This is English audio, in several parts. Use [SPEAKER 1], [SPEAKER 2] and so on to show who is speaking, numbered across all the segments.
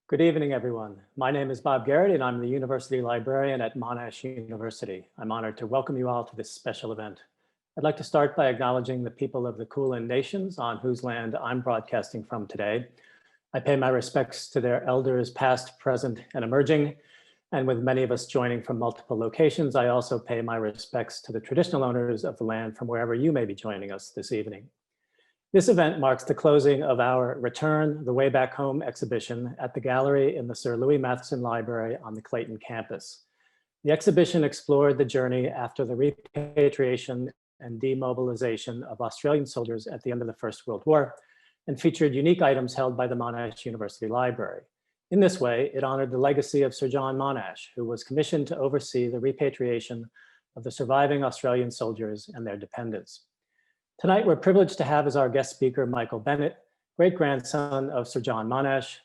[SPEAKER 1] Good evening, everyone. My name is Bob Garrett, and I'm the University Librarian at Monash University. I'm honored to welcome you all to this special event. I'd like to start by acknowledging the people of the Kulin Nations on whose land I'm broadcasting from today. I pay my respects to their elders past, present, and emerging. And with many of us joining from multiple locations, I also pay my respects to the traditional owners of the land from wherever you may be joining us this evening. This event marks the closing of our Return the Way Back Home exhibition at the gallery in the Sir Louis Matheson Library on the Clayton campus. The exhibition explored the journey after the repatriation and demobilization of Australian soldiers at the end of the First World War and featured unique items held by the Monash University Library. In this way, it honored the legacy of Sir John Monash, who was commissioned to oversee the repatriation of the surviving Australian soldiers and their dependents. Tonight, we're privileged to have as our guest speaker, Michael Bennett, great-grandson of Sir John Monash,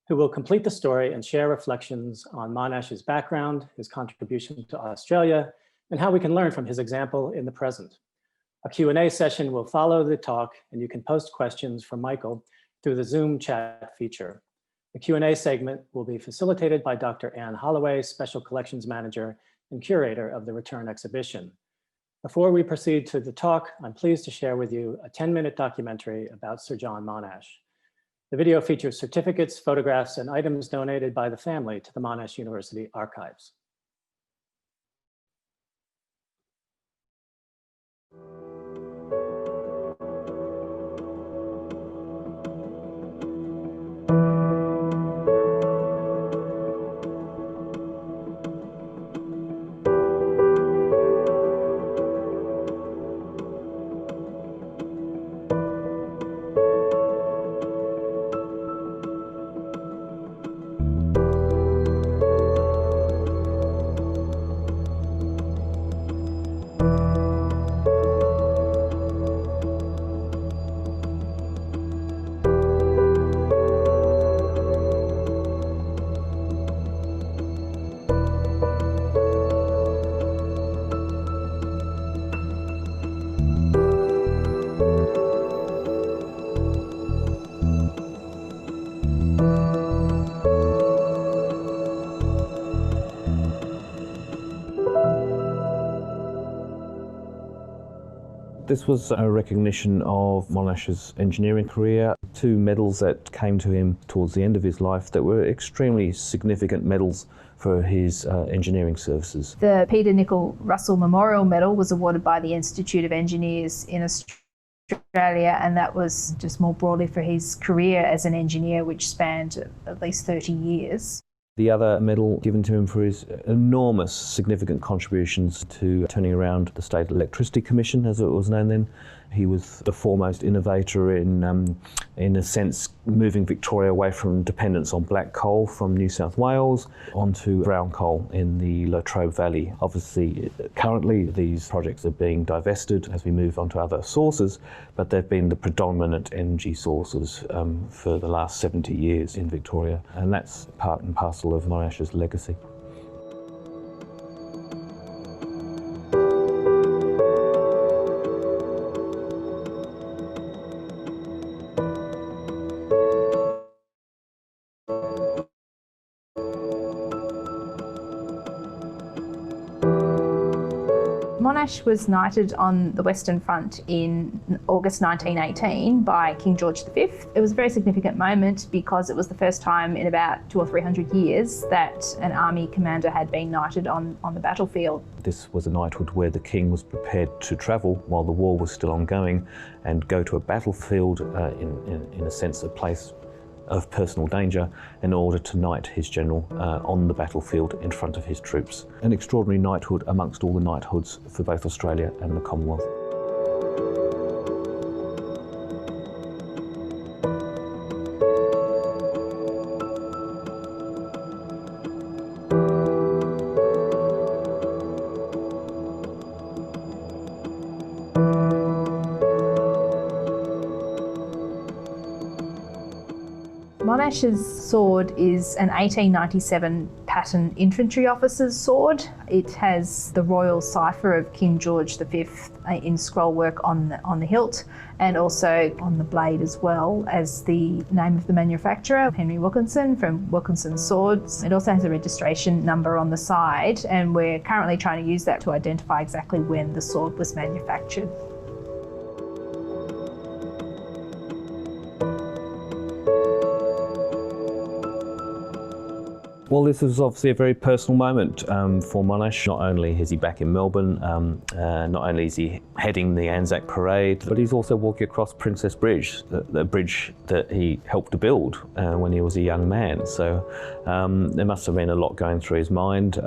[SPEAKER 1] who will complete the story and share reflections on Monash's background, his contribution to Australia, and how we can learn from his example in the present. A Q&A session will follow the talk, and you can post questions for Michael through the Zoom chat feature. The Q&A segment will be facilitated by Dr. Anne Holloway, Special Collections Manager and Curator of the Return exhibition. Before we proceed to the talk, I'm pleased to share with you a 10-minute documentary about Sir John Monash. The video features certificates, photographs, and items donated by the family to the Monash University archives.
[SPEAKER 2] This was a recognition of Monash's engineering career. Two medals that came to him towards the end of his life that were extremely significant medals for his engineering services.
[SPEAKER 3] The Peter Nicol Russell Memorial Medal was awarded by the Institute of Engineers in Australia, and that was just more broadly for his career as an engineer, which spanned at least 30 years.
[SPEAKER 2] The other medal given to him for his enormous significant contributions to turning around the State Electricity Commission, as it was known then. He was the foremost innovator in a sense, moving Victoria away from dependence on black coal from New South Wales onto brown coal in the Latrobe Valley. Obviously, currently these projects are being divested as we move on to other sources, but they've been the predominant energy sources for the last 70 years in Victoria, and that's part and parcel of Monash's legacy.
[SPEAKER 3] Monash was knighted on the Western Front in August 1918 by King George V. It was a very significant moment because it was the first time in about 200 or 300 years that an army commander had been knighted on the battlefield.
[SPEAKER 2] This was a knighthood where the king was prepared to travel while the war was still ongoing and go to a battlefield, in a sense a place of personal danger, in order to knight his general on the battlefield in front of his troops. An extraordinary knighthood amongst all the knighthoods for both Australia and the Commonwealth.
[SPEAKER 3] Monash's sword is an 1897 pattern infantry officer's sword. It has the royal cipher of King George V in scroll work on the hilt and also on the blade as well as the name of the manufacturer, Henry Wilkinson from Wilkinson Swords. It also has a registration number on the side, and we're currently trying to use that to identify exactly when the sword was manufactured.
[SPEAKER 2] Well, this was obviously a very personal moment for Monash. Not only is he back in Melbourne, not only is he heading the Anzac Parade, but he's also walking across Princess Bridge, the bridge that he helped to build when he was a young man. So there must have been a lot going through his mind.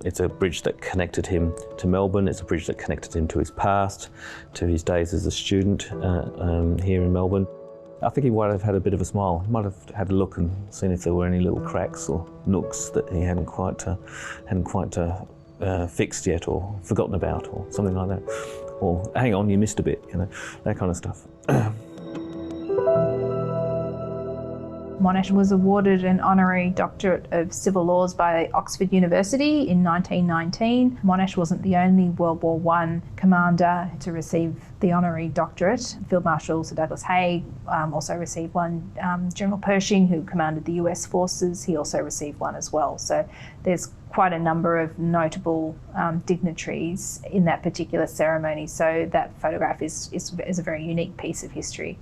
[SPEAKER 2] It's a bridge that connected him to Melbourne. It's a bridge that connected him to his past, to his days as a student here in Melbourne. I think he might have had a bit of a smile. He might have had a look and seen if there were any little cracks or nooks that he hadn't quite fixed yet, or forgotten about, or something like that. Or hang on, you missed a bit, that kind of stuff.
[SPEAKER 3] Monash was awarded an honorary doctorate of civil laws by Oxford University in 1919. Monash wasn't the only World War I commander to receive the honorary doctorate. Field Marshal Sir Douglas Haig also received one. General Pershing, who commanded the US forces, he also received one as well. So there's quite a number of notable dignitaries in that particular ceremony. So that photograph is a very unique piece of history.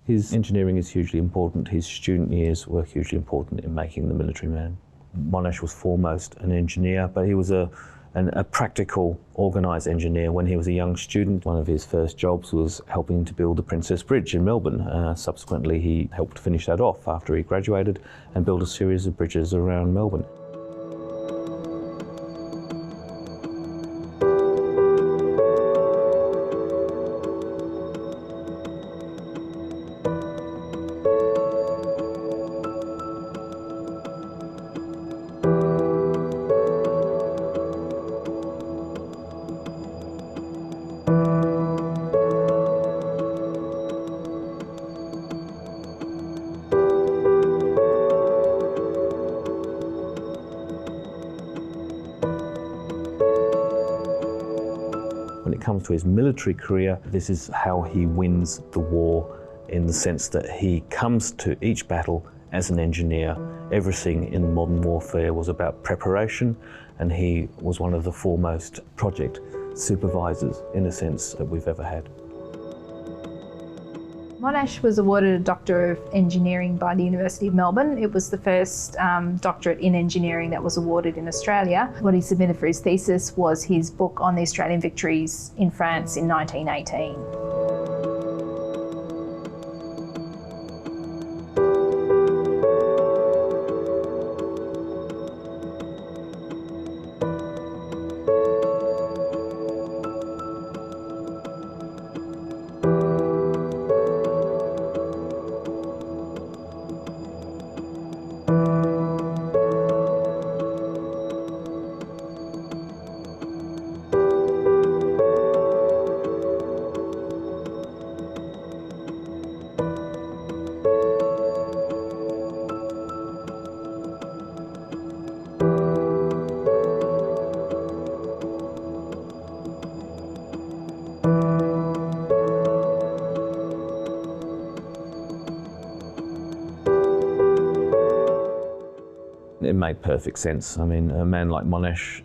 [SPEAKER 2] His engineering is hugely important. His student years were hugely important in making the military man. Monash was foremost an engineer, but he was a practical, organised engineer when he was a young student. One of his first jobs was helping to build the Princess Bridge in Melbourne. Subsequently, he helped finish that off after he graduated and built a series of bridges around Melbourne. When it comes to his military career, this is how he wins the war, in the sense that he comes to each battle as an engineer. Everything in modern warfare was about preparation, and he was one of the foremost project supervisors, in a sense, that we've ever had.
[SPEAKER 3] Monash was awarded a Doctor of Engineering by the University of Melbourne. It was the first doctorate in engineering that was awarded in Australia. What he submitted for his thesis was his book on the Australian victories in France in 1918.
[SPEAKER 2] It made perfect sense. I mean, a man like Monash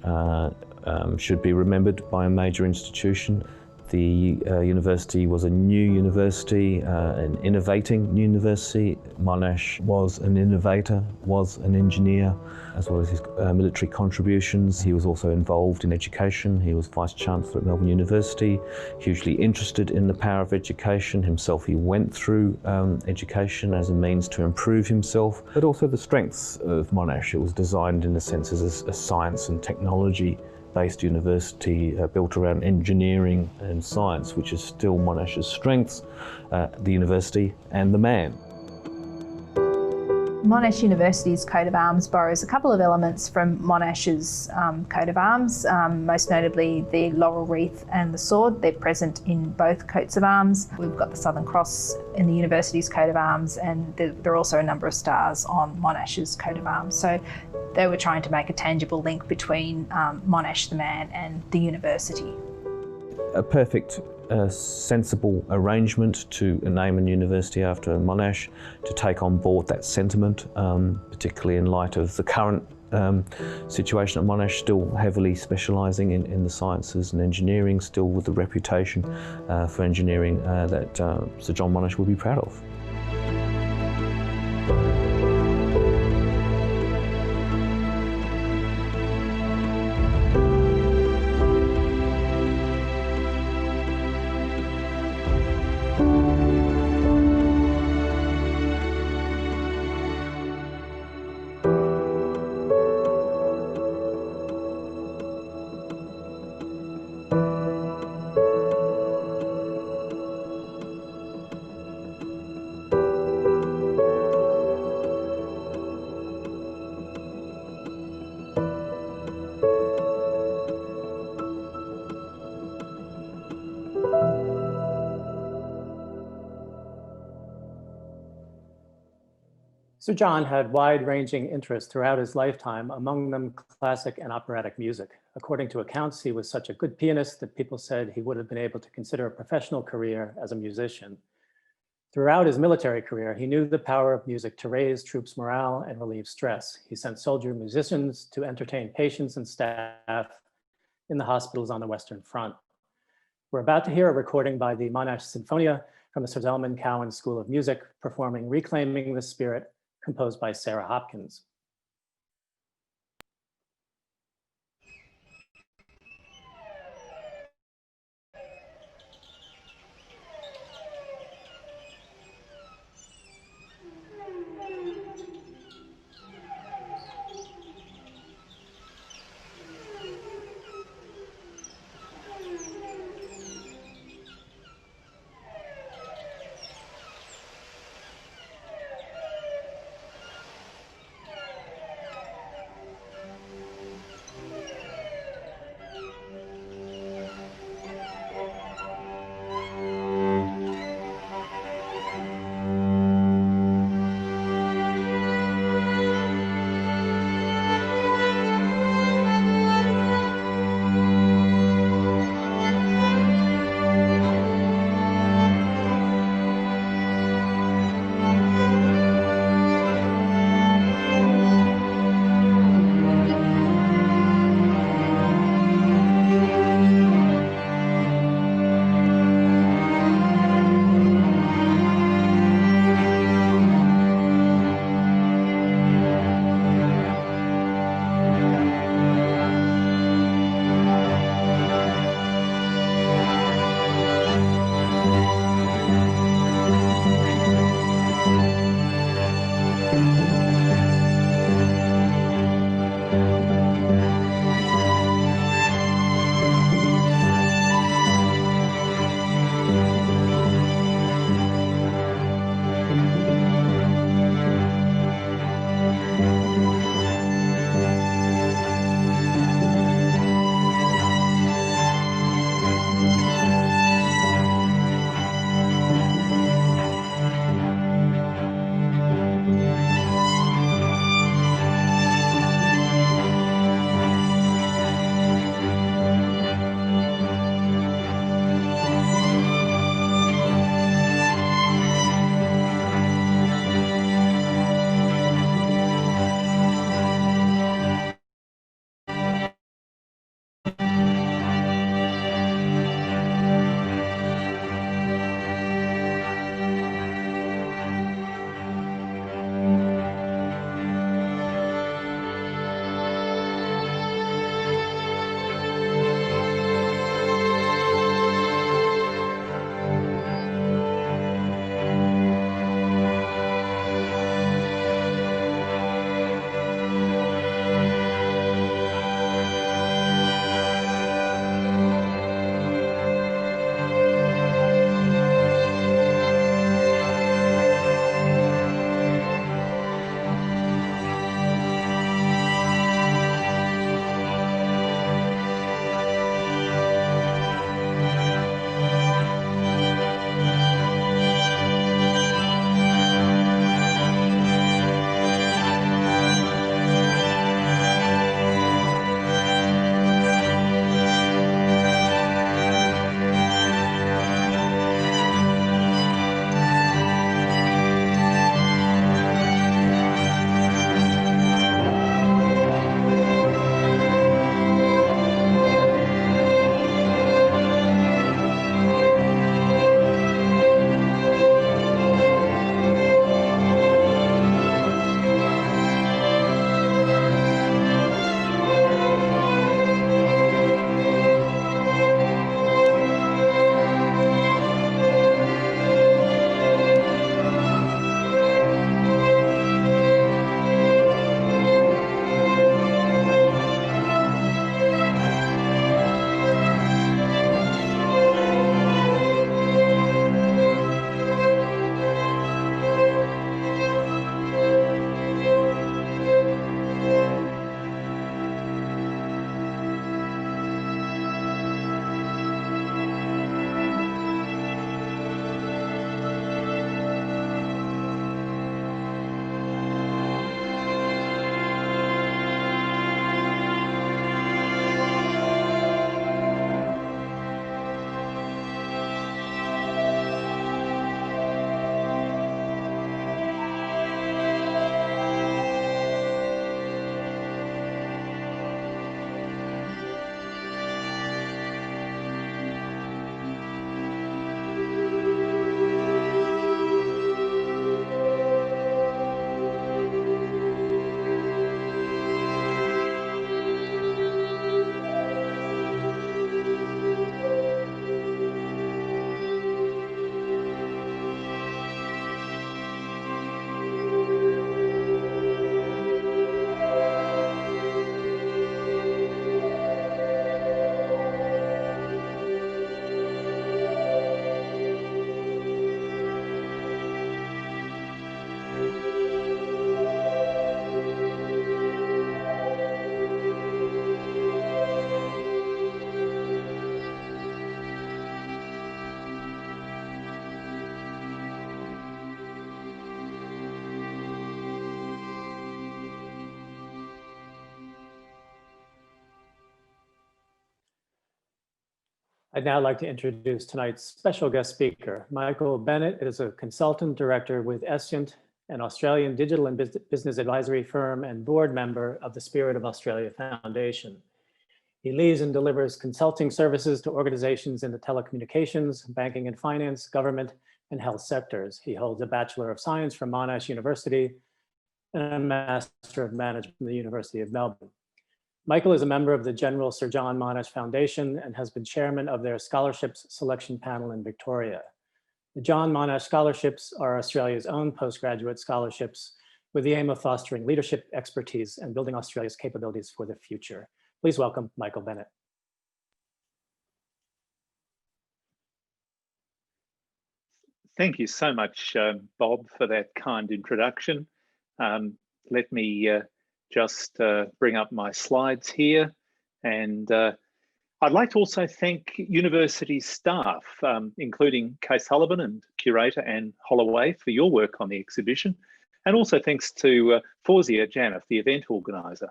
[SPEAKER 2] should be remembered by a major institution. The university was a new university, an innovating university. Monash was an innovator, was an engineer, as well as his military contributions. He was also involved in education. He was Vice-Chancellor at Melbourne University, hugely interested in the power of education. Himself, he went through education as a means to improve himself, but also the strengths of Monash. It was designed, in a sense, as a science and technology-based university built around engineering and science, which is still Monash's strengths, the university and the man.
[SPEAKER 3] Monash University's coat of arms borrows a couple of elements from Monash's coat of arms, most notably the laurel wreath and the sword. They're present in both coats of arms. We've got the Southern Cross in the university's coat of arms, and there are also a number of stars on Monash's coat of arms. So they were trying to make a tangible link between Monash the man and the university.
[SPEAKER 2] A perfect sensible arrangement to name a university after Monash, to take on board that sentiment, particularly in light of the current situation at Monash, still heavily specialising in the sciences and engineering, still with the reputation for engineering that Sir John Monash would be proud of.
[SPEAKER 1] Sir John had wide-ranging interests throughout his lifetime, among them classic and operatic music. According to accounts, he was such a good pianist that people said he would have been able to consider a professional career as a musician. Throughout his military career, he knew the power of music to raise troops' morale and relieve stress. He sent soldier musicians to entertain patients and staff in the hospitals on the Western Front. We're about to hear a recording by the Monash Sinfonia from the Sir Zelman Cowen School of Music, performing Reclaiming the Spirit, composed by Sarah Hopkins. I'd now like to introduce tonight's special guest speaker. Michael Bennett is a consultant director with Escient, an Australian digital and business advisory firm and board member of the Spirit of Australia Foundation. He leads and delivers consulting services to organizations in the telecommunications, banking and finance, government, and health sectors. He holds a Bachelor of Science from Monash University and a Master of Management from the University of Melbourne. Michael is a member of the General Sir John Monash Foundation and has been chairman of their scholarships selection panel in Victoria. The John Monash Scholarships are Australia's own postgraduate scholarships with the aim of fostering leadership expertise and building Australia's capabilities for the future. Please welcome Michael Bennett.
[SPEAKER 4] Thank you so much, Bob, for that kind introduction. Let me just bring up my slides here. And I'd like to also thank university staff, including Kay Sullivan and curator Anne Holloway for your work on the exhibition. And also thanks to Fawzia Janif, the event organiser.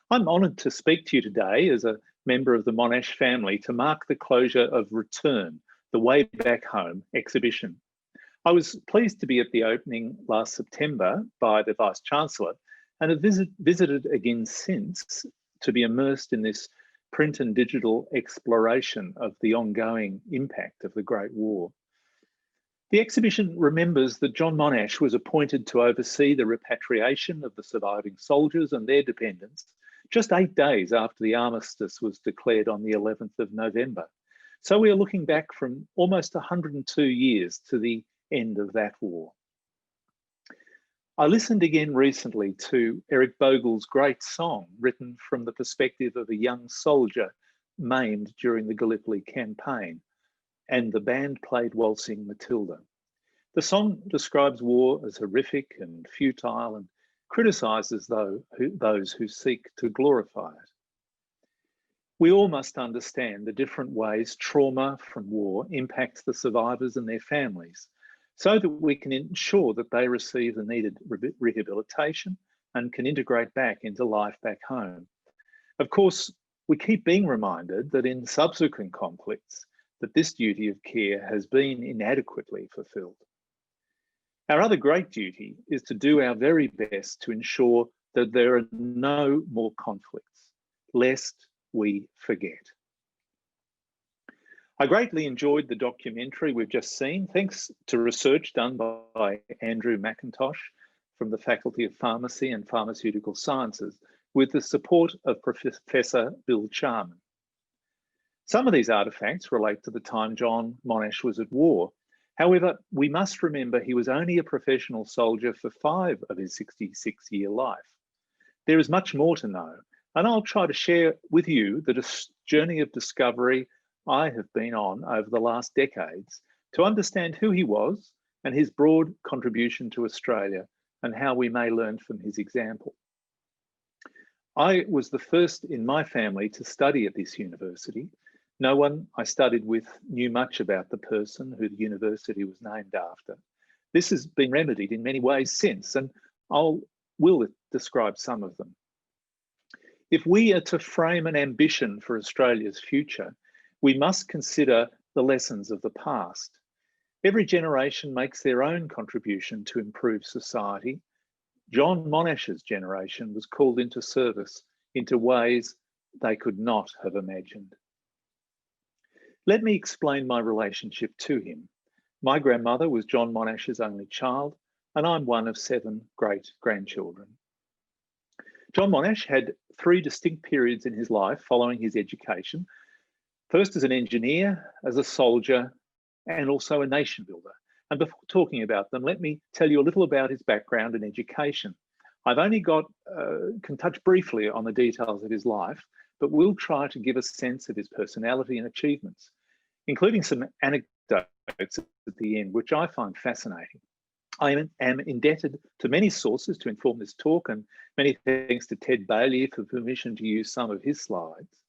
[SPEAKER 4] I'm honoured to speak to you today as a member of the Monash family to mark the closure of Return, the Way Back Home exhibition. I was pleased to be at the opening last September by the Vice-Chancellor and have visited again since to be immersed in this print and digital exploration of the ongoing impact of the Great War. The exhibition remembers that John Monash was appointed to oversee the repatriation of the surviving soldiers and their dependents just 8 days after the armistice was declared on the 11th of November. So we are looking back from almost 102 years to the end of that war. I listened again recently to Eric Bogle's great song written from the perspective of a young soldier maimed during the Gallipoli campaign, and the band played Waltzing Matilda. The song describes war as horrific and futile and criticises those who seek to glorify it. We all must understand the different ways trauma from war impacts the survivors and their families, so that we can ensure that they receive the needed rehabilitation and can integrate back into life back home. Of course, we keep being reminded that in subsequent conflicts, that this duty of care has been inadequately fulfilled. Our other great duty is to do our very best to ensure that there are no more conflicts, lest we forget. I greatly enjoyed the documentary we've just seen, thanks to research done by Andrew McIntosh from the Faculty of Pharmacy and Pharmaceutical Sciences, with the support of Professor Bill Charman. Some of these artefacts relate to the time John Monash was at war. However, we must remember he was only a professional soldier for 5 of his 66-year life. There is much more to know, and I'll try to share with you the journey of discovery I have been on over the last decades to understand who he was and his broad contribution to Australia and how we may learn from his example. I was the first in my family to study at this university. No one I studied with knew much about the person who the university was named after. This has been remedied in many ways since, and will describe some of them. If we are to frame an ambition for Australia's future, we must consider the lessons of the past. Every generation makes their own contribution to improve society. John Monash's generation was called into service into ways they could not have imagined. Let me explain my relationship to him. My grandmother was John Monash's only child, and I'm one of 7 great-grandchildren. John Monash had 3 distinct periods in his life following his education. First as an engineer, as a soldier, and also a nation builder. And before talking about them, let me tell you a little about his background and education. I've only can touch briefly on the details of his life, but we'll try to give a sense of his personality and achievements, including some anecdotes at the end, which I find fascinating. I am indebted to many sources to inform this talk, and many thanks to Ted Bailey for permission to use some of his slides.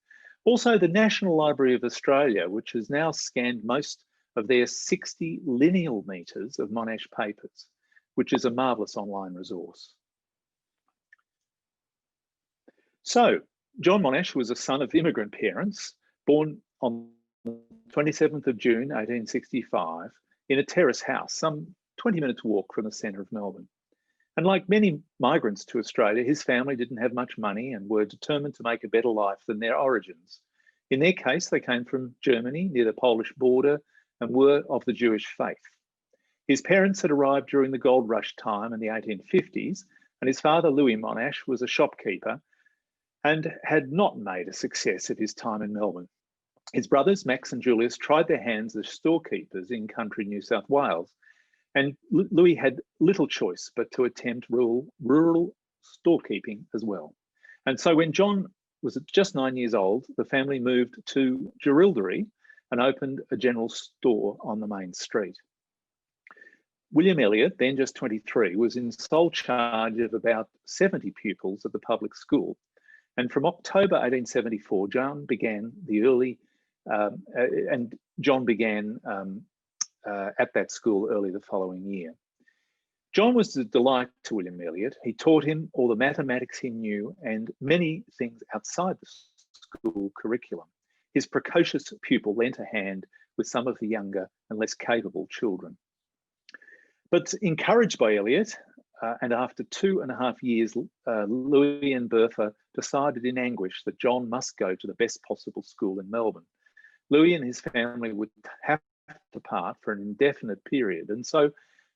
[SPEAKER 4] Also, the National Library of Australia, which has now scanned most of their 60 lineal metres of Monash papers, which is a marvellous online resource. So, John Monash was a son of immigrant parents, born on the 27th of June, 1865, in a terrace house, some 20 minutes walk from the centre of Melbourne. And like many migrants to Australia, his family didn't have much money and were determined to make a better life than their origins. In their case, they came from Germany, near the Polish border, and were of the Jewish faith. His parents had arrived during the gold rush time in the 1850s, and his father, Louis Monash, was a shopkeeper and had not made a success of his time in Melbourne. His brothers, Max and Julius, tried their hands as storekeepers in country New South Wales, and Louis had little choice but to attempt rural storekeeping as well. And so when John was just 9 years old, the family moved to Jerilderie and opened a general store on the main street. William Elliott, then just 23, was in sole charge of about 70 pupils at the public school. And from October 1874, John began at that school early the following year. John was a delight to William Elliott. He taught him all the mathematics he knew and many things outside the school curriculum. His precocious pupil lent a hand with some of the younger and less capable children. But encouraged by Elliott, and after 2.5 years, Louis and Bertha decided in anguish that John must go to the best possible school in Melbourne. Louis and his family would have to part for an indefinite period. And so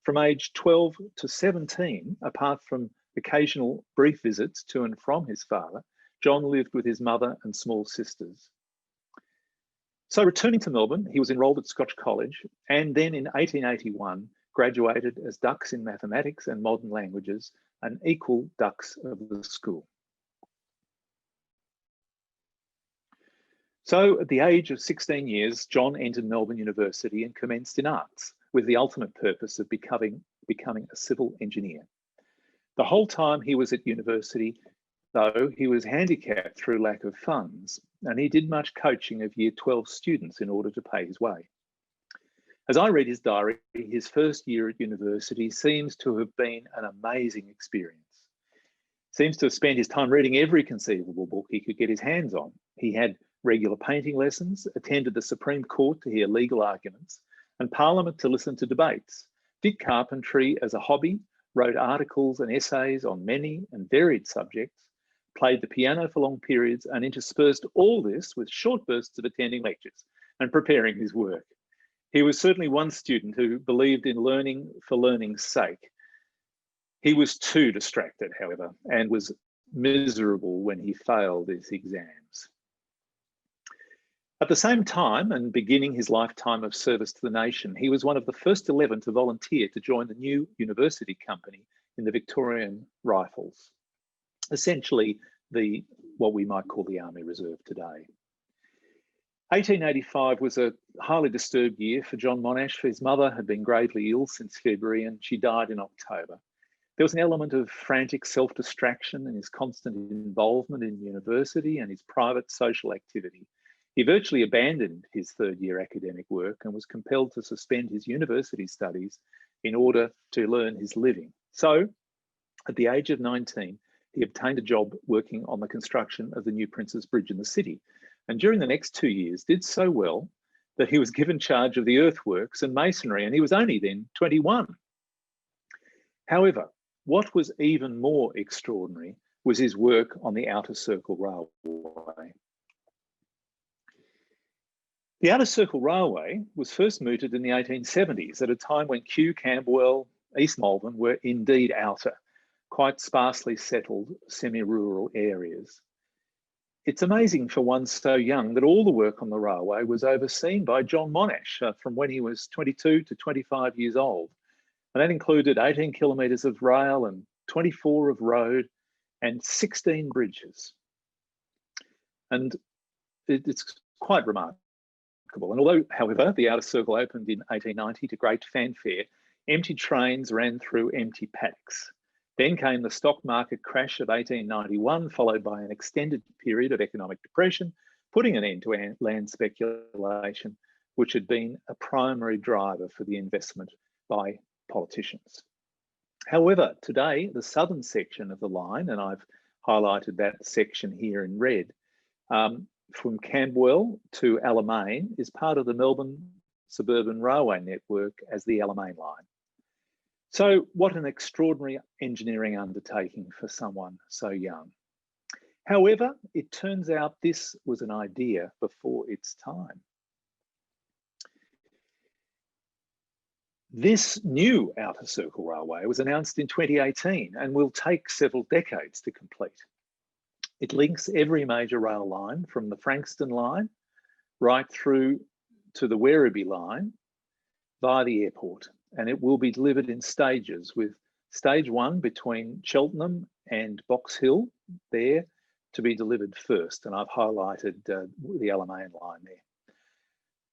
[SPEAKER 4] from age 12 to 17, apart from occasional brief visits to and from his father, John lived with his mother and small sisters. So returning to Melbourne, he was enrolled at Scotch College, and then in 1881, graduated as dux in mathematics and modern languages, an equal dux of the school. So at the age of 16 years, John entered Melbourne University and commenced in arts with the ultimate purpose of becoming a civil engineer. The whole time he was at university, though, he was handicapped through lack of funds, and he did much coaching of Year 12 students in order to pay his way. As I read his diary, his first year at university seems to have been an amazing experience. Seems to have spent his time reading every conceivable book he could get his hands on. He had regular painting lessons, attended the Supreme Court to hear legal arguments, and Parliament to listen to debates, did carpentry as a hobby, wrote articles and essays on many and varied subjects, played the piano for long periods, and interspersed all this with short bursts of attending lectures and preparing his work. He was certainly one student who believed in learning for learning's sake. He was too distracted, however, and was miserable when he failed his exams. At the same time, and beginning his lifetime of service to the nation, he was one of the first 11 to volunteer to join the new university company in the Victorian Rifles, essentially what we might call the Army Reserve today. 1885 was a highly disturbed year for John Monash, for his mother had been gravely ill since February and she died in October. There was an element of frantic self-distraction in his constant involvement in university and his private social activity. He virtually abandoned his third-year academic work and was compelled to suspend his university studies in order to earn his living. So, at the age of 19, he obtained a job working on the construction of the new Prince's Bridge in the city, and during the next 2 years did so well that he was given charge of the earthworks and masonry, and he was only then 21. However, what was even more extraordinary was his work on the Outer Circle Railway. The Outer Circle Railway was first mooted in the 1870s at a time when Kew, Camberwell, East Malvern were indeed outer, quite sparsely settled semi-rural areas. It's amazing for one so young that all the work on the railway was overseen by John Monash from when he was 22 to 25 years old. And that included 18 kilometres of rail and 24 of road and 16 bridges. And it's quite remarkable. And although, however, the Outer Circle opened in 1890 to great fanfare, empty trains ran through empty paddocks. Then came the stock market crash of 1891, followed by an extended period of economic depression, putting an end to land speculation, which had been a primary driver for the investment by politicians. However, today, the southern section of the line, and I've highlighted that section here in red, from Camberwell to Alamein is part of the Melbourne Suburban Railway Network as the Alamein line. So what an extraordinary engineering undertaking for someone so young. However, it turns out this was an idea before its time. This new Outer Circle Railway was announced in 2018 and will take several decades to complete. It links every major rail line from the Frankston line right through to the Werribee line via the airport, and it will be delivered in stages, with stage 1 between Cheltenham and Box Hill there to be delivered first, and I've highlighted the Alamein line there.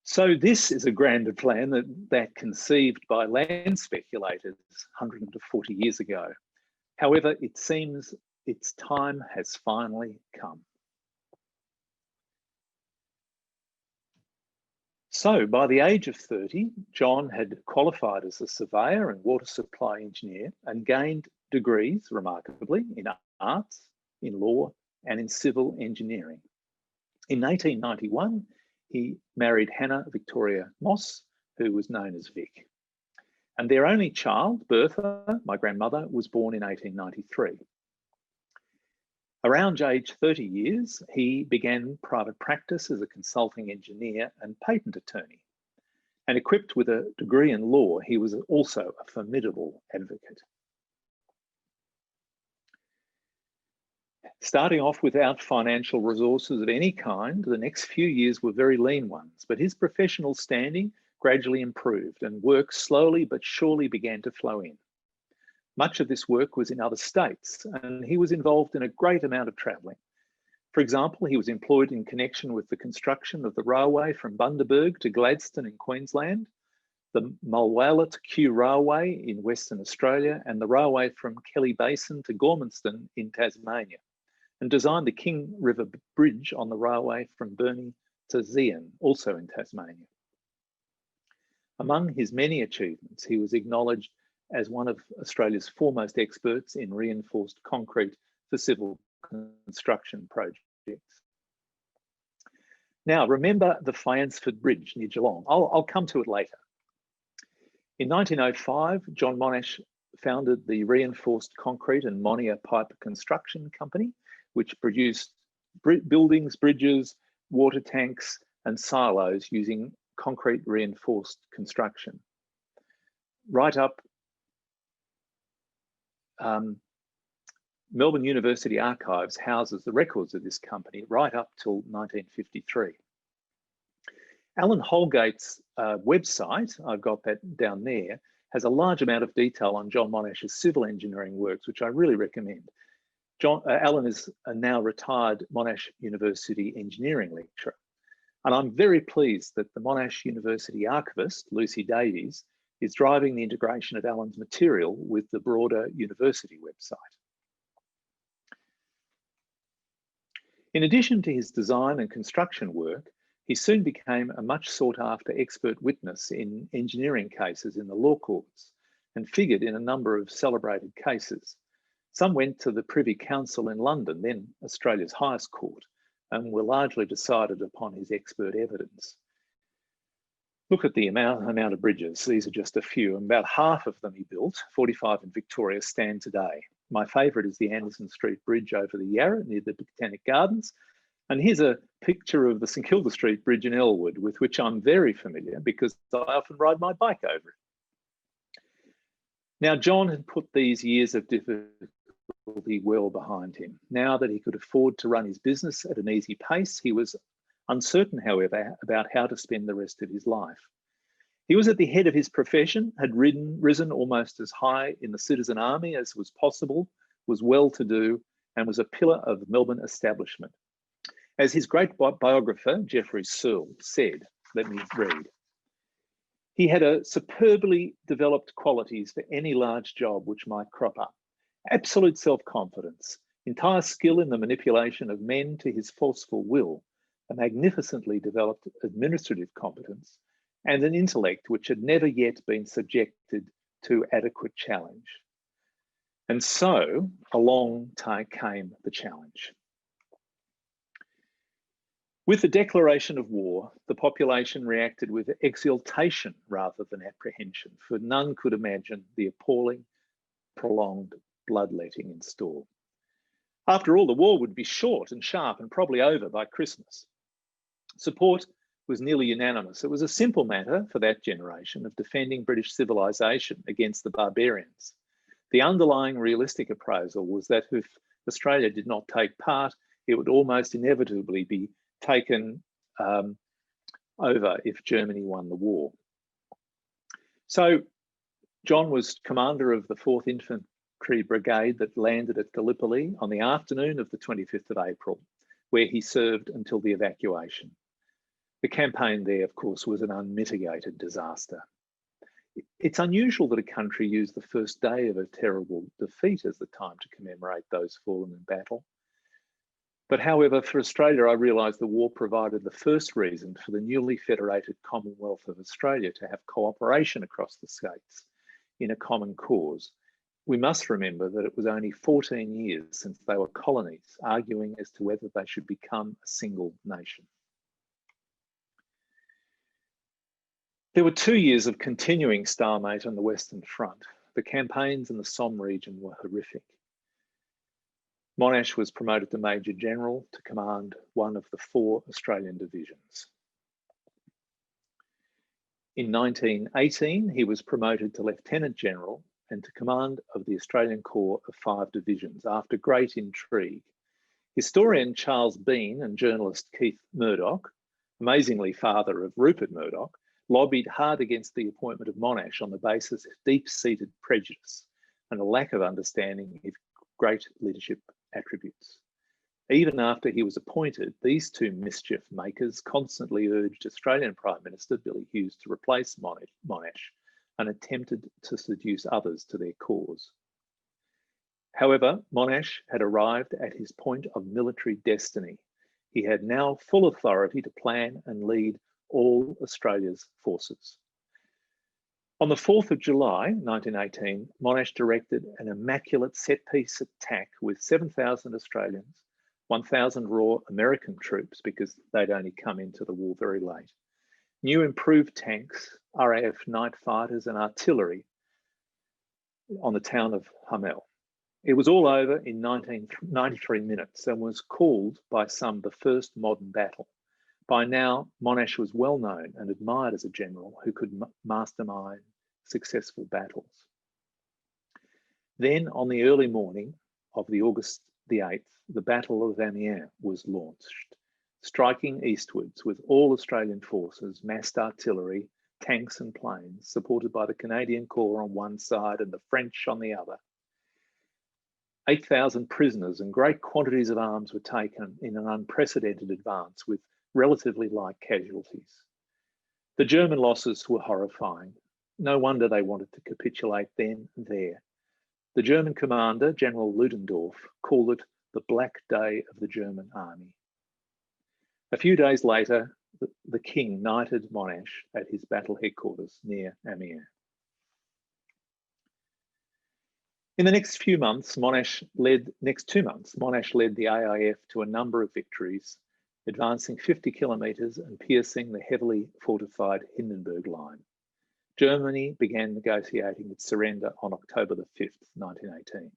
[SPEAKER 4] So this is a grander plan that conceived by land speculators 140 years ago. However, it seems its time has finally come. So by the age of 30, John had qualified as a surveyor and water supply engineer and gained degrees, remarkably, in arts, in law, and in civil engineering. In 1891, he married Hannah Victoria Moss, who was known as Vic. And their only child, Bertha, my grandmother, was born in 1893. Around age 30 years, he began private practice as a consulting engineer and patent attorney. And equipped with a degree in law, he was also a formidable advocate. Starting off without financial resources of any kind, the next few years were very lean ones, but his professional standing gradually improved and work slowly but surely began to flow in. Much of this work was in other states, and he was involved in a great amount of travelling. For example, he was employed in connection with the construction of the railway from Bundaberg to Gladstone in Queensland, the Mulwala to Kew Railway in Western Australia, and the railway from Kelly Basin to Gormanston in Tasmania, and designed the King River Bridge on the railway from Burnie to Zeehan, also in Tasmania. Among his many achievements, he was acknowledged as one of Australia's foremost experts in reinforced concrete for civil construction projects. Now, remember the Fyansford Bridge near Geelong. I'll come to it later. In 1905, John Monash founded the Reinforced Concrete and Monia Pipe Construction Company, which produced buildings, bridges, water tanks, and silos using concrete reinforced construction. Right up, Melbourne University Archives houses the records of this company right up till 1953. Alan Holgate's website, I've got that down there, has a large amount of detail on John Monash's civil engineering works, which I really recommend. Alan is a now retired Monash University engineering lecturer. And I'm very pleased that the Monash University archivist, Lucy Davies, is driving the integration of Alan's material with the broader university website. In addition to his design and construction work, he soon became a much sought after expert witness in engineering cases in the law courts and figured in a number of celebrated cases. Some went to the Privy Council in London, then Australia's highest court, and were largely decided upon his expert evidence. Look at the amount of bridges. These are just a few, and about half of them he built, 45 in Victoria, stand today. My favourite is the Anderson Street Bridge over the Yarra near the Botanic Gardens. And here's a picture of the St Kilda Street Bridge in Elwood, with which I'm very familiar because I often ride my bike over it. Now, John had put these years of difficulty well behind him. Now that he could afford to run his business at an easy pace, he was uncertain, however, about how to spend the rest of his life. He was at the head of his profession, had risen almost as high in the citizen army as was possible, was well-to-do, and was a pillar of the Melbourne establishment. As his great biographer, Geoffrey Searle, said, let me read, he had a superbly developed qualities for any large job which might crop up. Absolute self-confidence, entire skill in the manipulation of men to his forceful will, a magnificently developed administrative competence, and an intellect which had never yet been subjected to adequate challenge. And so along came the challenge. With the declaration of war, the population reacted with exultation rather than apprehension, for none could imagine the appalling, prolonged bloodletting in store. After all, the war would be short and sharp and probably over by Christmas. Support was nearly unanimous. It was a simple matter for that generation of defending British civilization against the barbarians. The underlying realistic appraisal was that if Australia did not take part, it would almost inevitably be taken over if Germany won the war. So John was commander of the 4th Infantry Brigade that landed at Gallipoli on the afternoon of the 25th of April, where he served until the evacuation. The campaign there, of course, was an unmitigated disaster. It's unusual that a country use the first day of a terrible defeat as the time to commemorate those fallen in battle. But however, for Australia, I realised the war provided the first reason for the newly federated Commonwealth of Australia to have cooperation across the states in a common cause. We must remember that it was only 14 years since they were colonies, arguing as to whether they should become a single nation. There were 2 years of continuing stalemate on the Western Front. The campaigns in the Somme region were horrific. Monash was promoted to Major General to command one of the 4 Australian divisions. In 1918, he was promoted to Lieutenant General and to command of the Australian Corps of 5 divisions after great intrigue. Historian Charles Bean and journalist Keith Murdoch, amazingly father of Rupert Murdoch, lobbied hard against the appointment of Monash on the basis of deep-seated prejudice and a lack of understanding of great leadership attributes. Even after he was appointed, these 2 mischief makers constantly urged Australian Prime Minister Billy Hughes to replace Monash and attempted to seduce others to their cause. However, Monash had arrived at his point of military destiny. He had now full authority to plan and lead all Australia's forces. On the 4th of July, 1918, Monash directed an immaculate set-piece attack with 7,000 Australians, 1,000 raw American troops, because they'd only come into the war very late, new improved tanks, RAF night fighters and artillery on the town of Hamel. It was all over in 93 minutes and was called by some the first modern battle. By now, Monash was well known and admired as a general who could mastermind successful battles. Then, on the early morning of the August the 8th, the Battle of Amiens was launched, striking eastwards with all Australian forces, massed artillery, tanks and planes, supported by the Canadian Corps on one side and the French on the other. 8,000 prisoners and great quantities of arms were taken in an unprecedented advance with relatively light casualties. The German losses were horrifying. No wonder they wanted to capitulate then and there. The German commander, General Ludendorff, called it the Black Day of the German army. A few days later, the king knighted Monash at his battle headquarters near Amiens. In the next 2 months, Monash led the AIF to a number of victories, advancing 50 kilometres and piercing the heavily fortified Hindenburg Line. Germany began negotiating its surrender on October the 5th, 1918.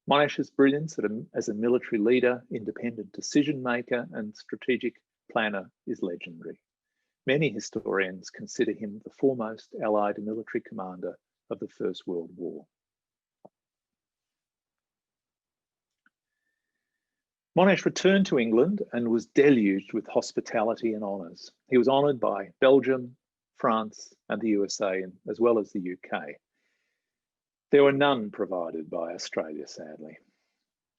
[SPEAKER 4] Monash's brilliance as a military leader, independent decision maker and strategic planner is legendary. Many historians consider him the foremost Allied military commander of the First World War. Monash returned to England and was deluged with hospitality and honours. He was honoured by Belgium, France and the USA, as well as the UK. There were none provided by Australia, sadly.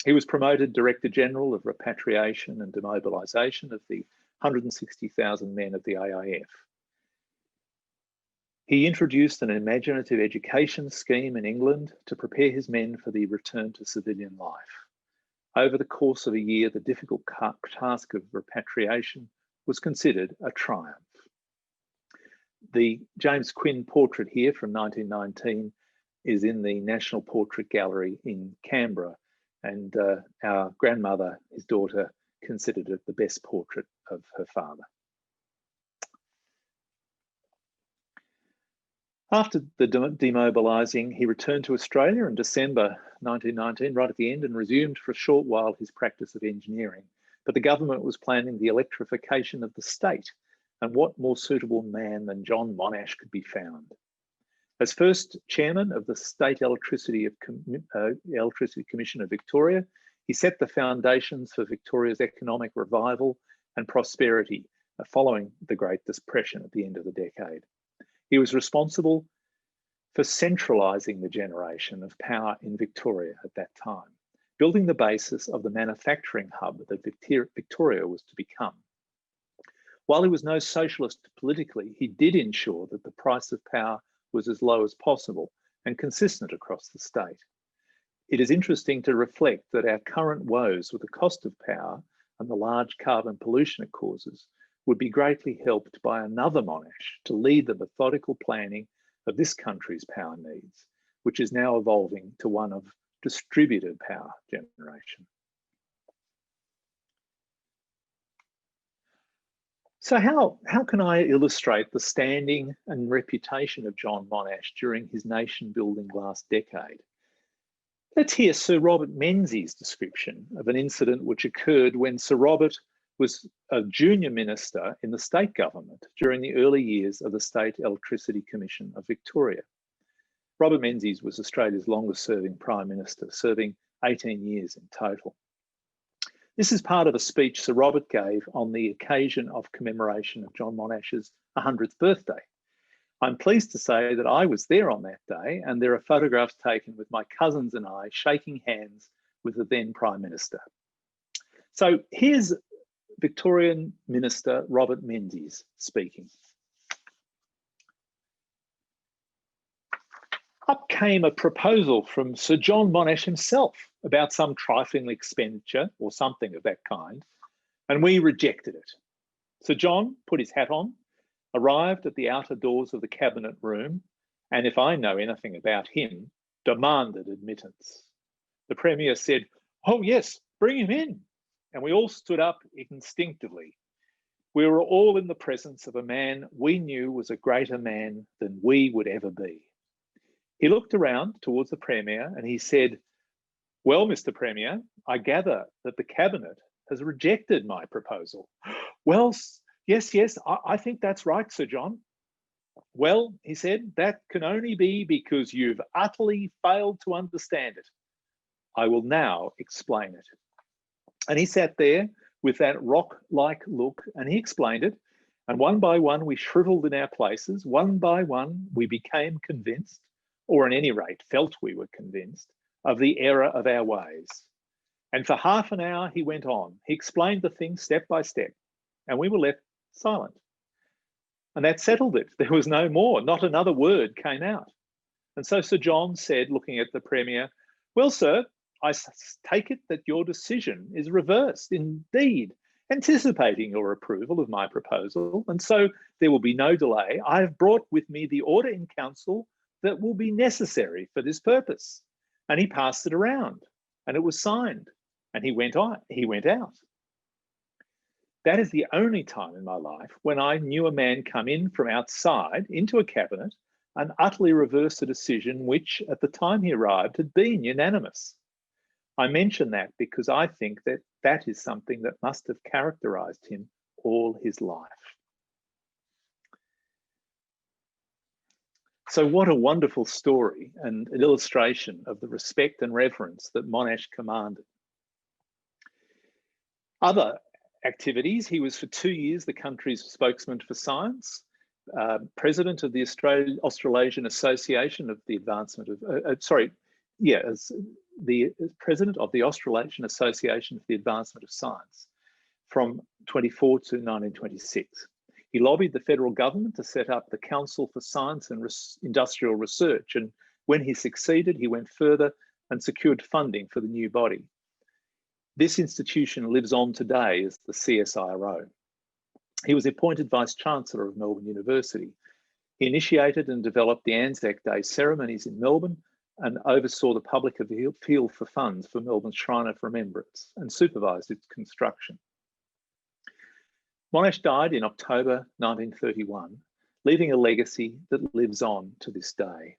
[SPEAKER 4] He was promoted Director General of Repatriation and Demobilisation of the 160,000 men of the AIF. He introduced an imaginative education scheme in England to prepare his men for the return to civilian life. Over the course of a year, the difficult task of repatriation was considered a triumph. The James Quinn portrait here from 1919 is in the National Portrait Gallery in Canberra, and our grandmother, his daughter, considered it the best portrait of her father. After the demobilising, he returned to Australia in December 1919, right at the end, and resumed for a short while his practice of engineering. But the government was planning the electrification of the state, and what more suitable man than John Monash could be found? As first chairman of the State Electricity Commission of Victoria, he set the foundations for Victoria's economic revival and prosperity following the Great Depression at the end of the decade. He was responsible for centralising the generation of power in Victoria at that time, building the basis of the manufacturing hub that Victoria was to become. While he was no socialist politically, he did ensure that the price of power was as low as possible and consistent across the state. It is interesting to reflect that our current woes with the cost of power and the large carbon pollution it causes would be greatly helped by another Monash to lead the methodical planning of this country's power needs, which is now evolving to one of distributed power generation. So how can I illustrate the standing and reputation of John Monash during his nation-building last decade? Let's hear Sir Robert Menzies' description of an incident which occurred when Sir Robert was a junior minister in the state government during the early years of the State Electricity Commission of Victoria. Robert Menzies was Australia's longest-serving Prime Minister, serving 18 years in total. This is part of a speech Sir Robert gave on the occasion of commemoration of John Monash's 100th birthday. I'm pleased to say that I was there on that day, and there are photographs taken with my cousins and I shaking hands with the then Prime Minister. So here's Victorian Minister Robert Menzies speaking. Up came a proposal from Sir John Monash himself about some trifling expenditure or something of that kind, and we rejected it. Sir John put his hat on, arrived at the outer doors of the cabinet room, and if I know anything about him, demanded admittance. The Premier said, "Oh yes, bring him in." And we all stood up instinctively. We were all in the presence of a man we knew was a greater man than we would ever be. He looked around towards the Premier and he said, "Well, Mr. Premier, I gather that the Cabinet has rejected my proposal." "Well, yes, I think that's right, Sir John." "Well," he said, "that can only be because you've utterly failed to understand it. I will now explain it." And he sat there with that rock-like look and he explained it. And one by one, we shriveled in our places. One by one, we became convinced, or at any rate, felt we were convinced, of the error of our ways. And for half an hour, he went on. He explained the thing step by step, and we were left silent. And that settled it. There was no more. Not another word came out. And so Sir John said, looking at the Premier, "Well, sir, I take it that your decision is reversed, indeed, anticipating your approval of my proposal, and so there will be no delay. I have brought with me the order in council that will be necessary for this purpose." And he passed it around, and it was signed, and he went out. That is the only time in my life when I knew a man come in from outside into a cabinet and utterly reverse a decision which, at the time he arrived, had been unanimous. I mention that because I think that that is something that must have characterised him all his life. So what a wonderful story and an illustration of the respect and reverence that Monash commanded. Other activities, he was for 2 years the country's spokesman for science, president of the Australasian Association of the Advancement of, as the president of the Australasian Association for the Advancement of Science from 24 to 1926. He lobbied the federal government to set up the Council for Science and Industrial Research, and when he succeeded, he went further and secured funding for the new body. This institution lives on today as the CSIRO. He was appointed Vice-Chancellor of Melbourne University. He initiated and developed the Anzac Day ceremonies in Melbourne and oversaw the public appeal for funds for Melbourne's Shrine of Remembrance and supervised its construction. Monash died in October 1931, leaving a legacy that lives on to this day.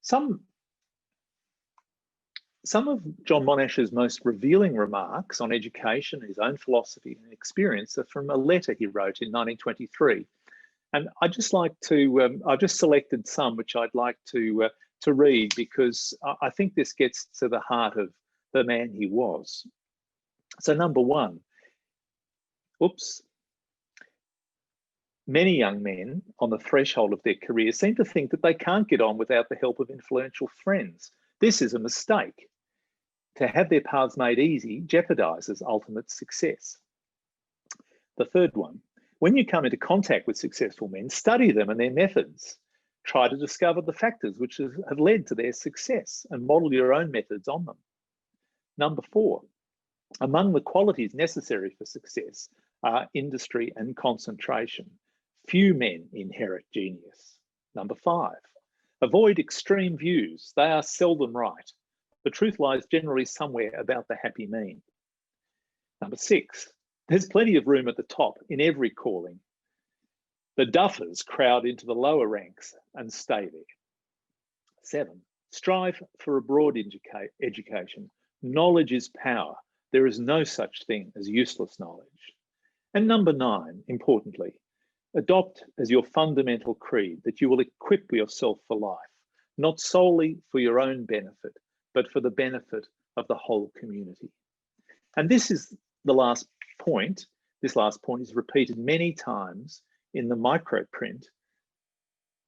[SPEAKER 4] Some of John Monash's most revealing remarks on education, his own philosophy and experience, are from a letter he wrote in 1923. And I'd just like to, I've just selected some which I'd like to read, because I think this gets to the heart of the man he was. So number one, many young men on the threshold of their career seem to think that they can't get on without the help of influential friends. This is a mistake. To have their paths made easy jeopardizes ultimate success. The third one, when you come into contact with successful men, study them and their methods. Try to discover the factors which have led to their success and model your own methods on them. Number four, among the qualities necessary for success are industry and concentration. Few men inherit genius. Number five, avoid extreme views. They are seldom right. The truth lies generally somewhere about the happy mean. Number six, there's plenty of room at the top in every calling. The duffers crowd into the lower ranks and stay there. 7, strive for a broad education. Knowledge is power. There is no such thing as useless knowledge. And number 9, importantly, adopt as your fundamental creed that you will equip yourself for life, not solely for your own benefit, but for the benefit of the whole community. And this is the last point. This last point is repeated many times in the micro print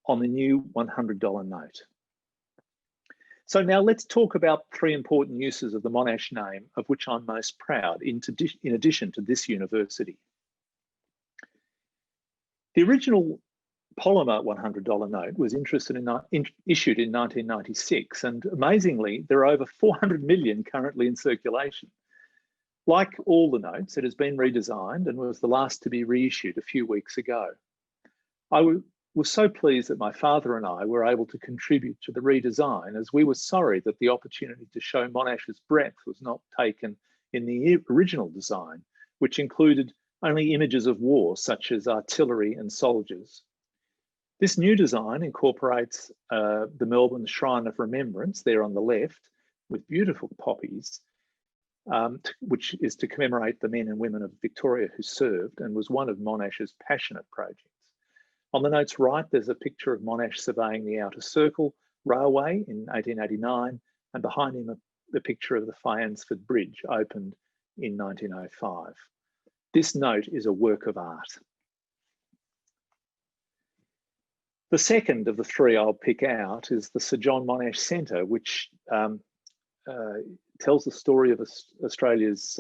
[SPEAKER 4] on the new $100 note. So now let's talk about 3 important uses of the Monash name, of which I'm most proud, in addition to this university. The original polymer $100 note was issued in 1996, and amazingly, there are over 400 million currently in circulation. Like all the notes, it has been redesigned and was the last to be reissued a few weeks ago. I was so pleased that my father and I were able to contribute to the redesign, as we were sorry that the opportunity to show Monash's breadth was not taken in the original design, which included only images of war, such as artillery and soldiers. This new design incorporates the Melbourne Shrine of Remembrance there on the left, with beautiful poppies, which is to commemorate the men and women of Victoria who served, and was one of Monash's passionate projects. On the note's right, there's a picture of Monash surveying the Outer Circle Railway in 1889, and behind him the picture of the Fyansford Bridge, opened in 1905. This note is a work of art. The second of the 3 I'll pick out is the Sir John Monash Centre, which tells the story of Australia's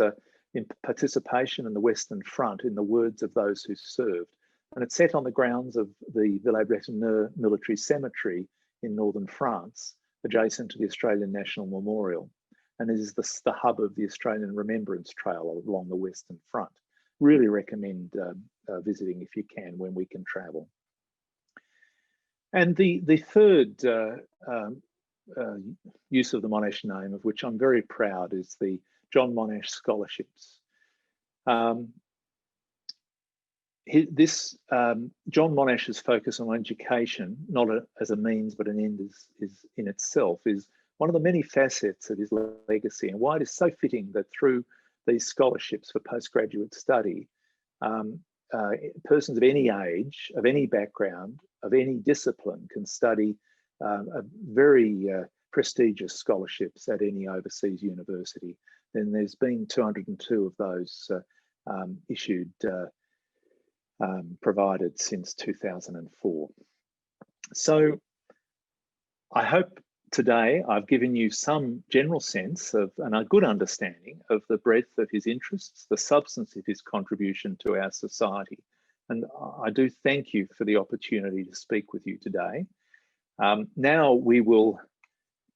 [SPEAKER 4] participation in the Western Front in the words of those who served. And it's set on the grounds of the Villers-Bretonneux Military Cemetery in northern France, adjacent to the Australian National Memorial, and is the hub of the Australian Remembrance Trail along the Western Front. Really recommend visiting if you can, when we can travel. And the third use of the Monash name, of which I'm very proud, is the John Monash Scholarships. John Monash's focus on education, not as a means but an end is in itself, is one of the many facets of his legacy, and why it is so fitting that through these scholarships for postgraduate study, persons of any age, of any background, of any discipline can study a very prestigious scholarships at any overseas university. And there's been 202 of those issued, provided since 2004. So I hope today I've given you some general sense of, and a good understanding of, the breadth of his interests, the substance of his contribution to our society. And I do thank you for the opportunity to speak with you today. Now we will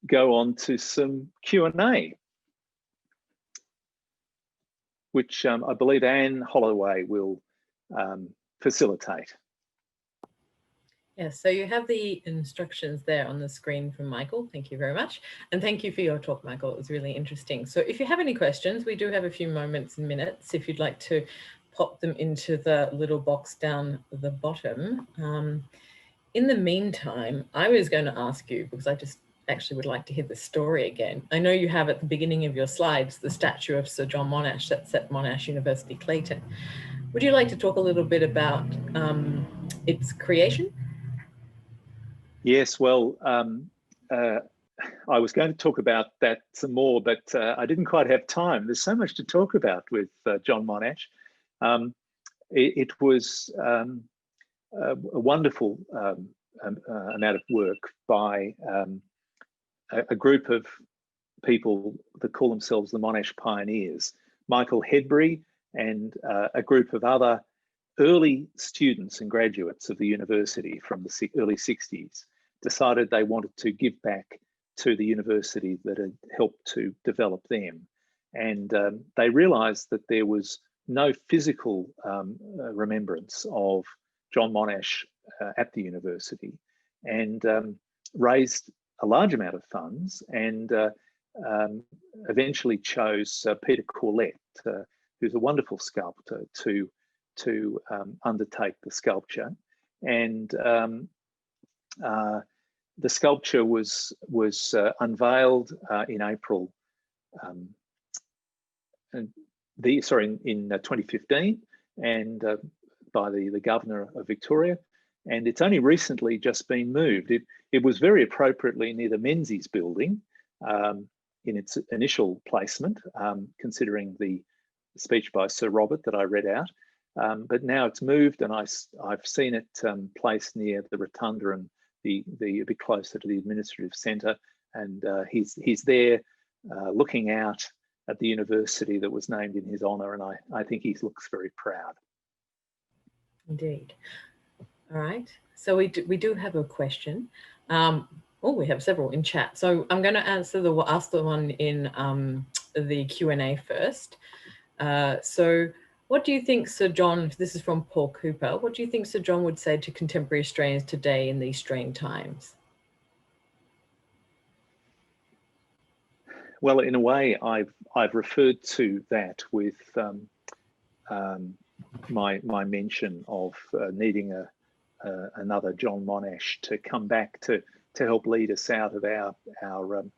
[SPEAKER 4] go on to some Q&A, which I believe Anne Holloway will facilitate.
[SPEAKER 5] Yes, so you have the instructions there on the screen from Michael. Thank you very much. And thank you for your talk, Michael. It was really interesting. So if you have any questions, we do have a few moments and minutes if you'd like to pop them into the little box down the bottom. In the meantime, I was going to ask you, because I just actually would like to hear the story again. I know you have at the beginning of your slides the statue of Sir John Monash that's at Monash University, Clayton. Would you like to talk a little bit about its creation?
[SPEAKER 4] Yes, well, I was going to talk about that some more, but I didn't quite have time. There's so much to talk about with John Monash. It was a wonderful amount of work by a group of people that call themselves the Monash Pioneers. Michael Hedbury and a group of other early students and graduates of the university from the early 60s decided they wanted to give back to the university that had helped to develop them. And they realized that there was no physical remembrance of John Monash at the university, and raised a large amount of funds and eventually chose Peter Corlett, who's a wonderful sculptor, to undertake the sculpture. And the sculpture was unveiled in April, in 2015, and by the Governor of Victoria. And it's only recently just been moved. It was very appropriately near the Menzies building in its initial placement, considering the speech by Sir Robert that I read out. But now it's moved, and I've seen it placed near the Rotunda and a bit closer to the administrative centre. And he's there looking out at the university that was named in his honour, and I think he looks very proud.
[SPEAKER 5] Indeed. All right. So we do have a question. We have several in chat. So I'm going to ask the one in the Q&A first. So what do you think Sir John, this is from Paul Cooper, what do you think Sir John would say to contemporary Australians today in these strained times?
[SPEAKER 4] Well, in a way, I've referred to that with my mention of needing another John Monash to come back to help lead us out of our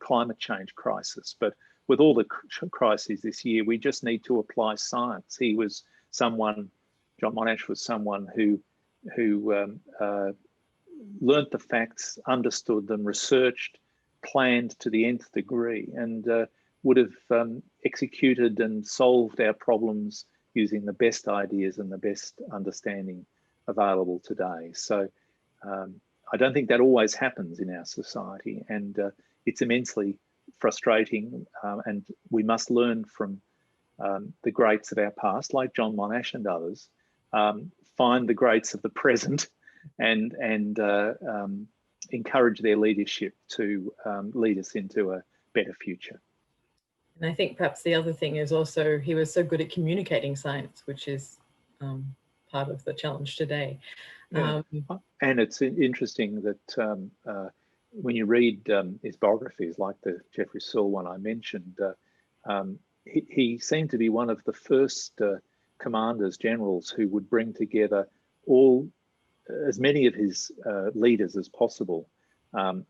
[SPEAKER 4] climate change crisis. But with all the crises this year, we just need to apply science. He was someone, John Monash was someone who learnt the facts, understood them, researched, planned to the nth degree, and would have executed and solved our problems using the best ideas and the best understanding available today. So I don't think that always happens in our society, and it's immensely frustrating, and we must learn from the greats of our past, like John Monash and others, find the greats of the present and encourage their leadership to lead us into a better future.
[SPEAKER 5] And I think perhaps the other thing is also he was so good at communicating science, which is part of the challenge today.
[SPEAKER 4] Yeah. And it's interesting that when you read his biographies, like the Geoffrey Sewell one I mentioned, he seemed to be one of the first commanders, generals, who would bring together as many of his leaders as possible,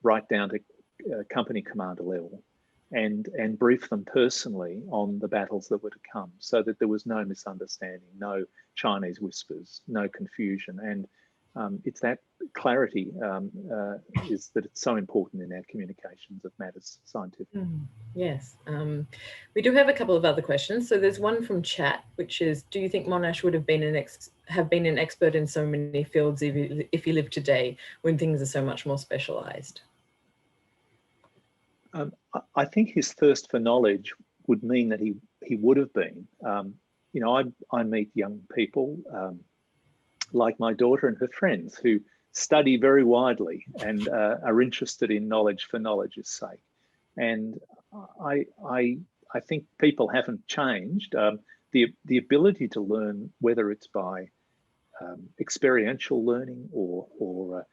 [SPEAKER 4] right down to company commander level, and brief them personally on the battles that were to come, so that there was no misunderstanding, no Chinese whispers, no confusion. And it's that clarity is that it's so important in our communications of matters scientific.
[SPEAKER 5] Yes. We do have a couple of other questions. So there's one from chat, which is, do you think Monash would have been an expert in so many fields if he lived today, when things are so much more specialised?
[SPEAKER 4] I think his thirst for knowledge would mean that he would have been. You know, I meet young people like my daughter and her friends who study very widely and are interested in knowledge for knowledge's sake. And I think people haven't changed. The ability to learn, whether it's by experiential learning or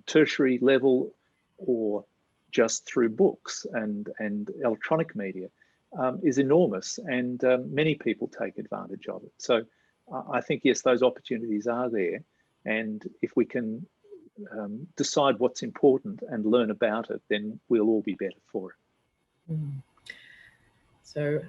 [SPEAKER 4] tertiary level or just through books and electronic media is enormous, and many people take advantage of it. So I think, yes, those opportunities are there, and if we can decide what's important and learn about it, then we'll all be better for it.
[SPEAKER 5] So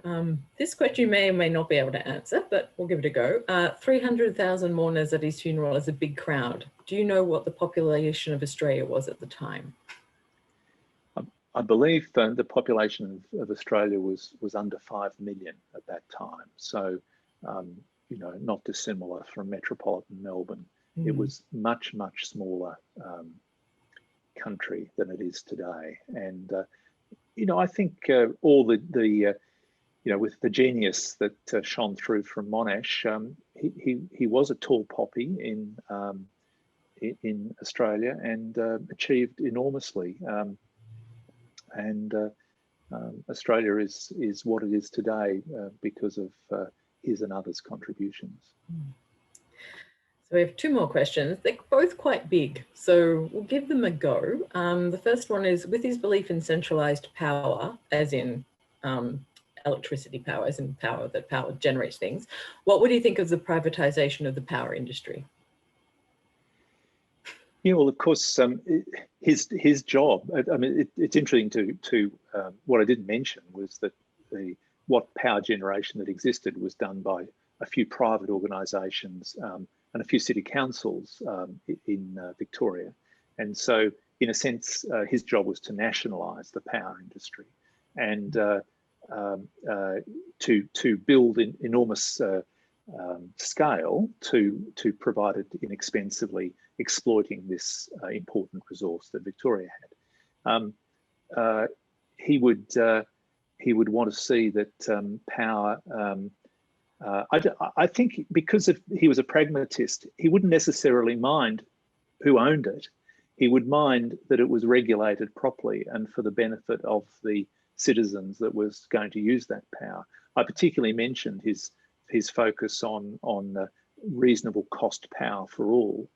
[SPEAKER 5] this question you may or may not be able to answer, but we'll give it a go. 300,000 mourners at his funeral is a big crowd. Do you know what the population of Australia was at the time?
[SPEAKER 4] I believe the population of Australia was under 5 million at that time. So, you know, not dissimilar from metropolitan Melbourne. It was much, much smaller country than it is today. And, you know, I think all the you know, with the genius that shone through from Monash, he was a tall poppy in Australia and achieved enormously. Australia is what it is today because of his and others' contributions.
[SPEAKER 5] So we have two more questions. They're both quite big, so we'll give them a go. The first one is, with his belief in centralised power, as in electricity power, as in power generates things, what would you think of the privatisation of the power industry?
[SPEAKER 4] Yeah, well, of course, his job. I mean, it's interesting to what I didn't mention was that what power generation that existed was done by a few private organisations and a few city councils in Victoria, and so in a sense, his job was to nationalise the power industry and to build in enormous scale to provide it inexpensively, exploiting this important resource that Victoria had. He would want to see that power. I think because he was a pragmatist, he wouldn't necessarily mind who owned it. He would mind that it was regulated properly and for the benefit of the citizens that was going to use that power. I particularly mentioned his focus on reasonable cost power for all,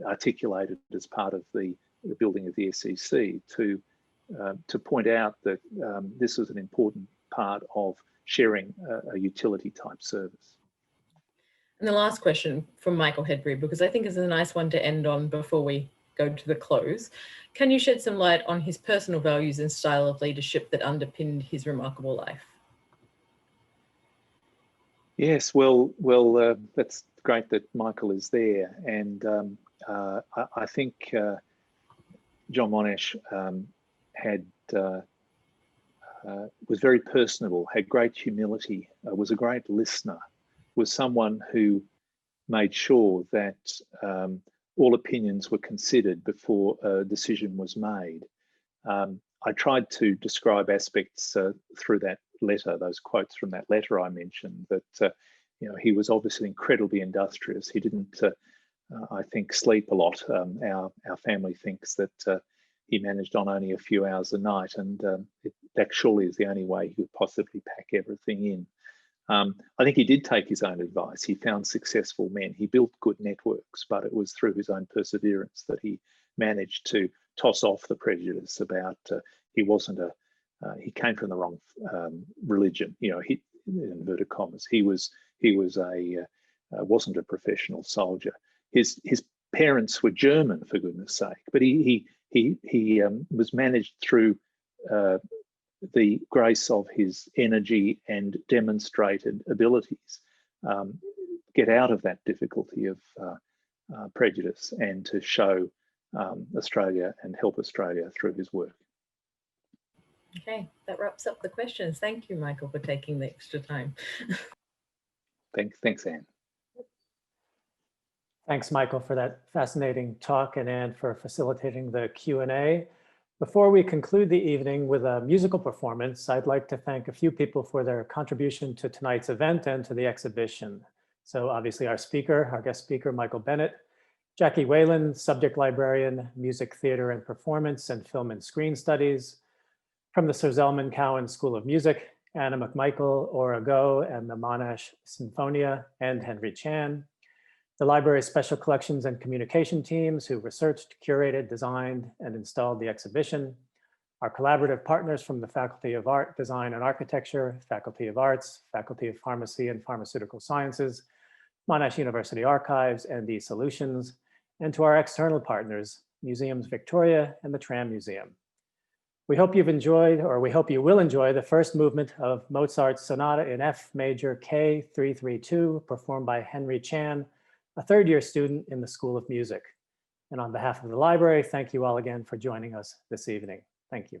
[SPEAKER 4] articulated as part of the building of the SEC to point out that this was an important part of sharing a utility type service.
[SPEAKER 5] And the last question from Michael Hedbury, because I think it's a nice one to end on before we go to the close. Can you shed some light on his personal values and style of leadership that underpinned his remarkable life? Yes,
[SPEAKER 4] well, that's great that Michael is there, and I think John Monash was very personable, had great humility, was a great listener, was someone who made sure that all opinions were considered before a decision was made. I tried to describe aspects through that letter, those quotes from that letter I mentioned, that you know, he was obviously incredibly industrious. He didn't, I think, sleep a lot. Our family thinks that he managed on only a few hours a night, and that surely is the only way he could possibly pack everything in. I think he did take his own advice. He found successful men. He built good networks, but it was through his own perseverance that he managed to toss off the prejudice about he he came from the wrong religion. You know, he, in inverted commas, he wasn't a professional soldier. His parents were German, for goodness sake, but he was managed through the grace of his energy and demonstrated abilities, get out of that difficulty of prejudice and to show Australia and help Australia through his work.
[SPEAKER 5] Okay, that wraps up the questions. Thank you, Michael, for taking the extra time.
[SPEAKER 4] Thanks, Anne.
[SPEAKER 1] Thanks, Michael, for that fascinating talk, and Anne for facilitating the Q&A. Before we conclude the evening with a musical performance, I'd like to thank a few people for their contribution to tonight's event and to the exhibition. So obviously our guest speaker, Michael Bennett, Jackie Whalen, subject librarian, music, theater and performance, and film and screen studies. From the Sir Zelman Cowen School of Music, Anna McMichael, Ora Go, and the Monash Sinfonia, and Henry Chan. the library's special collections and communication teams who researched, curated, designed, and installed the exhibition, our collaborative partners from the Faculty of Art, Design, and Architecture, Faculty of Arts, Faculty of Pharmacy and Pharmaceutical Sciences, Monash University Archives, and eSolutions, and to our external partners, Museums Victoria and the Tram Museum. We hope you've enjoyed, or we hope you will enjoy, the first movement of Mozart's Sonata in F Major K332, performed by Henry Chan, a third-year student in the School of Music. And on behalf of the library, thank you all again for joining us this evening. Thank you.